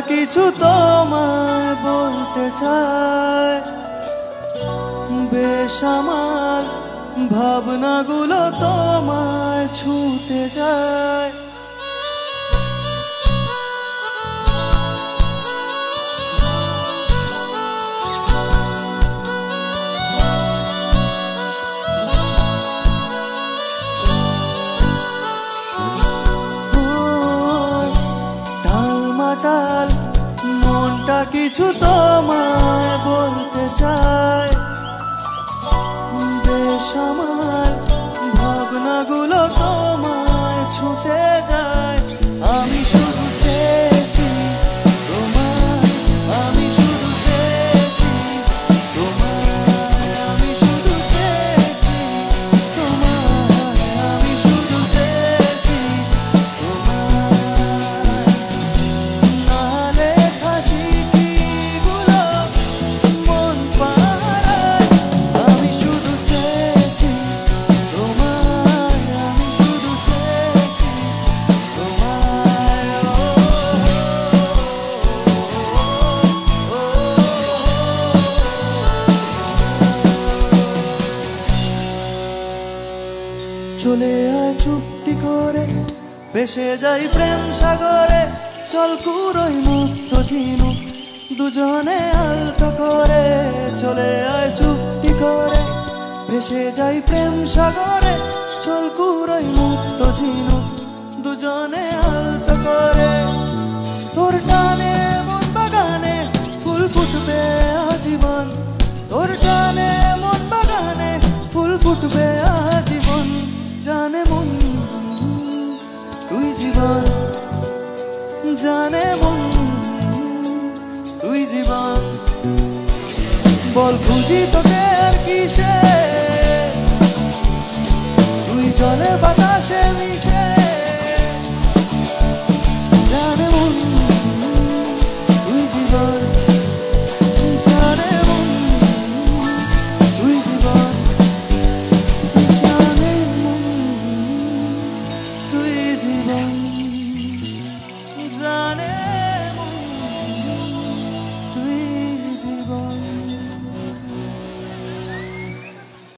কিছু তোমায় বলতে চাই, বেশ আমার ভাবনাগুলো তোমায় ছুঁতে যায়। টালমাটাল মনটা কিছু তোমায় বলতে চায়, বেশ আমার ভাবনাগুলো তোমায় ছুঁতে যায়। আমি শুধু চেয়েছি তোমায়, আমি শুধু চেয়েছি তোমায়, আমি শুধু চেয়েছি তোমায়, আমি শুধু চেয়েছি তোমায়। না লেখা চিঠিগুলো মন পাড়ায়, আমি শুধু চেয়েছি তোমায়, আমি শুধু চেয়েছি তোমায়। চলে আয় চুপটি করে, ভেসে যাই প্রেম সাগরে, চল কুড়োই মুক্ত ঝিনুক দুজনে আলতো করে। চলে আয় চুপটি করে, ভেসে যাই প্রেম সাগরে, চল কুড়োই মুক্ত ঝিনুক দুজনে আলতো করে। তোর টানে মন বাগানে ফুল ফুটবে আজীবন, তোর টানে মন বাগানে ফুল ফুটবে আজীবন। জানে মন তুই জীবন, জানে মন তুই জীবন। বল খুঁজি তোকে আর কিসে, তুই জলে বাতাসে মিশে।